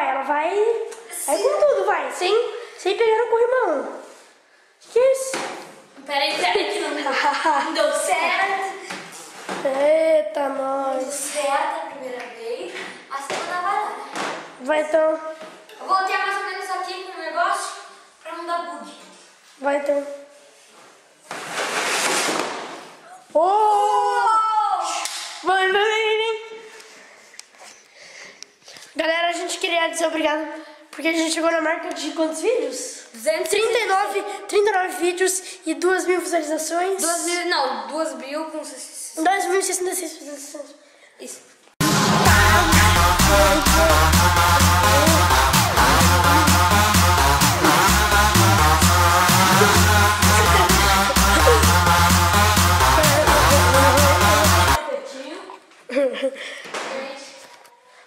ela vai com tudo, vai, sem pegar no corrimão. Que isso? Peraí, que não deu certo. Eita, Deu nós. certo a primeira vez, a segunda vai lá, né? Vai então. Eu voltei mais ou menos aqui pro negócio pra não dar bug. Vai então. Oh! Vai. Galera, a gente queria dizer obrigado porque a gente chegou na marca de quantos vídeos? 39 vídeos e 2.000 visualizações. 2.000 com 2.066 visualizações. isso.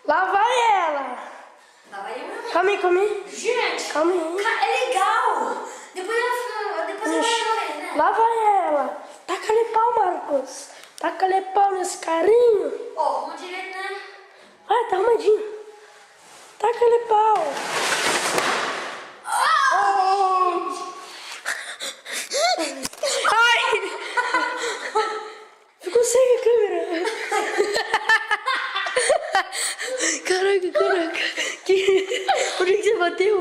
Lá vai ela. Lá vai eu. Calma aí. Gente, Calma aí. é legal. Depois eu vou, né? Lá vai ela. Taca-lhe pau, Marcos. Taca-lhe pau nesse carinho. Ó, vamos direito, né? Vai, tá arrumadinho. Taca-lhe pau. Oh! Ai! Ficou cega a câmera. Caraca. Por que você bateu?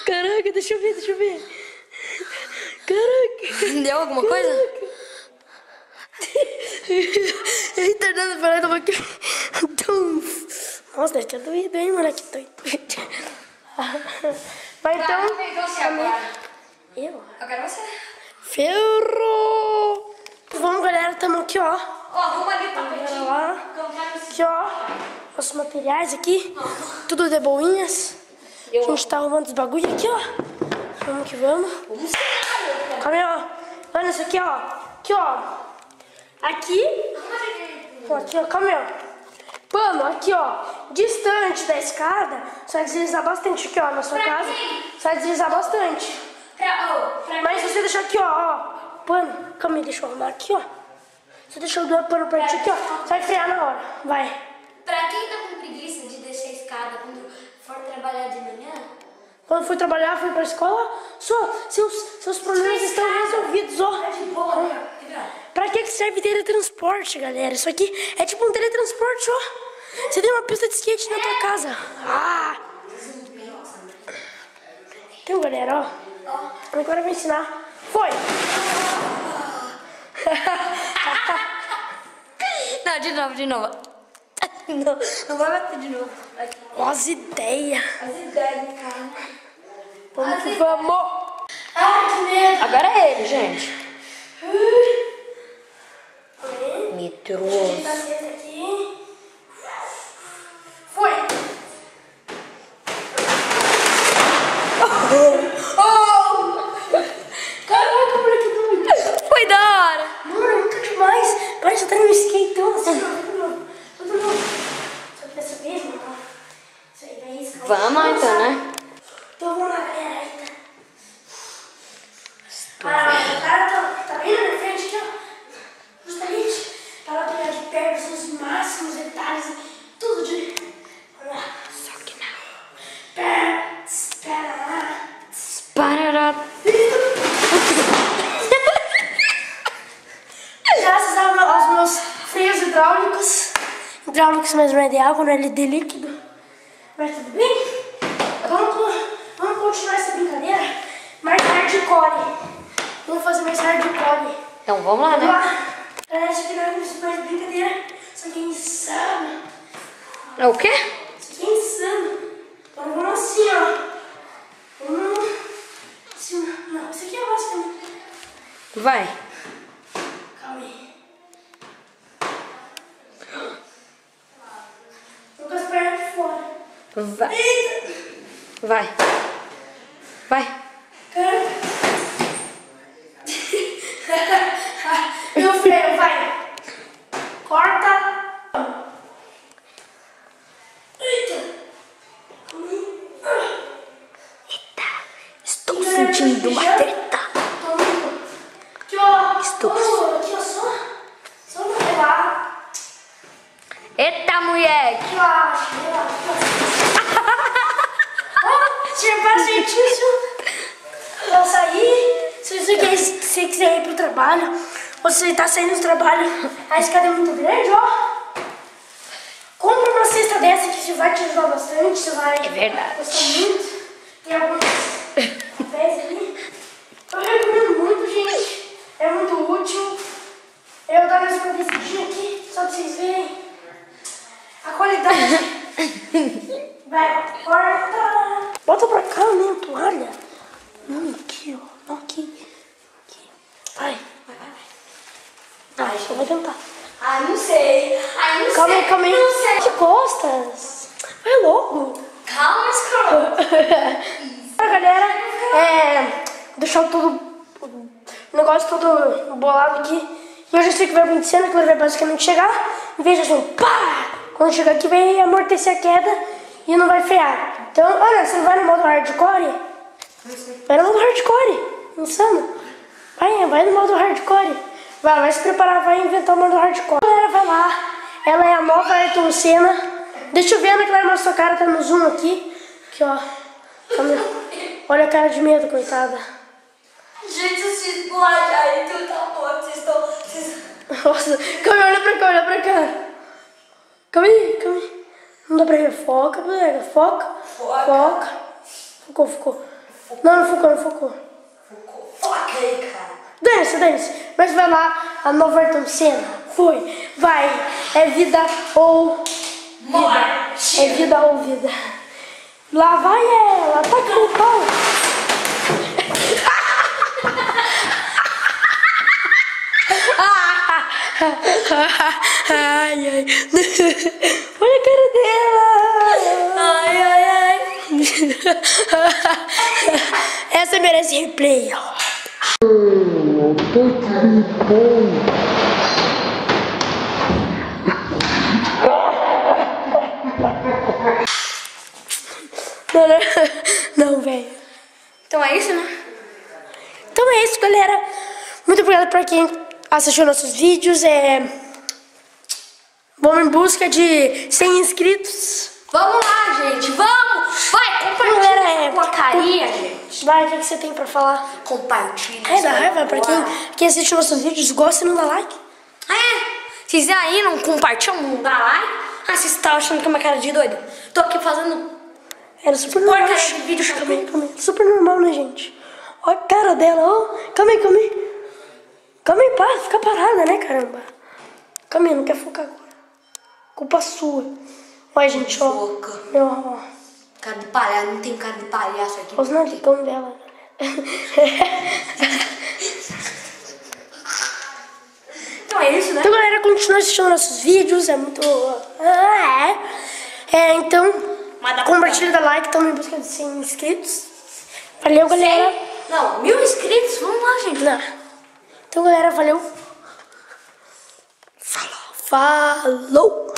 Caraca, deixa eu ver. Caraca. Deu alguma coisa? Eita, nada pra lá, tava aqui. Nossa, deve ter doído, hein, moleque doido. Vai então. Você agora. Eu? Agora você. Ferro! Vamos, galera, tamo aqui, ó. Ó, arruma ali o tapetinho. Lá. Aqui, ó. Nossos materiais aqui. Tudo de boinhas. A gente tá arrumando os bagulho aqui, ó. Vamos que vamos. Calma aí, ó. Olha isso aqui, ó. Aqui, ó. Aqui. Aqui, ó. Calma aí, ó. Pano, aqui, ó. Distante da escada. Você vai deslizar bastante aqui, ó. Na sua casa. Você vai deslizar bastante. Mas se você deixar aqui, ó. Pano. Calma aí, deixa eu arrumar aqui, ó. Você deixou o pano pra ti aqui, ó. Você vai frear na hora. Vai. Pra quem tá com preguiça de descer a escada quando for trabalhar de manhã, Quando for trabalhar, for pra escola, seus problemas estão resolvidos, ó. tá de boa, né? Pra que serve teletransporte, galera? Isso aqui é tipo um teletransporte, ó. Você tem uma pista de skate na tua casa. Ah! Então, galera, ó. Agora eu vou ensinar. Foi! Não, de novo. Não vai bater de novo. Ó as ideias. As ideias, cara. Vamos que vamos. Ai, que medo. Agora é ele, gente. Medroso. Foi! Caraca, moleque doido! Foi da hora. Mano, muito demais! Parece que tá no skateão assim, ó. Todo mundo. Só que dessa vez, mano, ó. Isso aí vai isso. Vamos então, né? Então vamos lá, galera. O cara tá bem na minha frente aqui, ó. Justamente pra ela pegar de perto os máximos detalhes, tudo de. Vamos lá. Só que não. Espera lá. Parará. Graças aos meus freios hidráulicos mesmo é de água, não é de líquido. Mas tudo bem? Vamos continuar essa brincadeira mais hardcore. Vamos fazer mais hardcore. Então vamos lá, Vamos né? lá. Galera, isso aqui não é mais brincadeira. Isso aqui é insano. É o quê? Isso aqui é insano. Então vamos assim, ó. Vamos assim. Não, isso aqui é básico. Vai. Calma aí. Tô com as pernas de fora. Vai. Eita! Vai. Vai. Meu freio, vai. Corta. Eita. Estou sentindo uma treta. Aqui, ó. Estou. Aqui, ó, só não levar. Eita, moleque. Aqui, ó. Aqui, ó. exercício pra sair. Se você quiser ir pro trabalho, ou se você tá saindo do trabalho, a escada é muito grande, ó. Compra uma cesta dessa que você vai te ajudar bastante, você vai gostar muito. Tem alguns pés ali. Eu recomendo muito, gente. É muito útil. Eu dou essa descidinha aqui, só pra vocês verem a qualidade. Vai, corta. Bota pra cá, né, a toalha. Não, aqui, ó. Não, aqui. Vai. Só vai tentar. Ai, não sei. Ai, não Calma sei. aí, calma aí. Não sei. De costas. Vai logo. Calma, escroto. Galera, deixar tudo, o negócio todo bolado aqui. E eu já sei o que vai acontecer, que ele vai basicamente chegar. Em vez de assim, pá! Quando chegar aqui, vai amortecer a queda e não vai frear. Então, olha, você não vai no modo hardcore? Vai no modo hardcore. Insano. Vai no modo hardcore. Vai se preparar, vai inventar o modo hardcore. A galera vai lá. Ela é a nova Ayrton Senna. Deixa eu ver, Ana Clara, nossa cara tá no zoom aqui. Aqui, ó. Olha a cara de medo, coitada. Gente, vocês explodem aí, tudo tá bom. Vocês estão... Nossa, calma aí, olha pra cá. Calma aí. Não dá pra ver. Foca, boneca. Foca. Focou. Não focou. Foca aí, cara. Dane-se. Mas vai lá, a nova Ayrton Senna. Vai. É vida ou Morte. É vida ou vida. Lá vai ela, taca no pau. Ai. Olha a cara dela. Ai. Essa merece replay. Não, velho. Então é isso, né? Então é isso, galera. Muito obrigada pra quem assistiu nossos vídeos. Vamos em busca de 100 inscritos. Vamos lá, gente. Vamos. Vai, compartilha essa porcaria, gente. Vai, o que você tem pra falar? Compartilha. Dá raiva pra quem assistiu nossos vídeos, gosta e não dá like. Vocês aí não compartilham, não dá like? Vocês estão achando que é uma cara de doido? Tô aqui fazendo... Era super normal. Porcaria de vídeo. Calma aí. Super normal, né, gente? Olha a cara dela, ó. Calma aí. Calma aí, para. Fica parada, né, caramba? Calma aí, não quer focar agora. Culpa sua. Olha, gente, ó. Foca. Ó. Cara de palhaço, não tem cara de palhaço aqui. Os narigão dela. Então é isso, né? Então, galera, continua assistindo nossos vídeos. É muito... Então... Compartilha, dá like, estamos em busca de 100 inscritos. Valeu, galera. Não, 1000 inscritos? Vamos lá, gente. Não. Então, galera, valeu. Falou.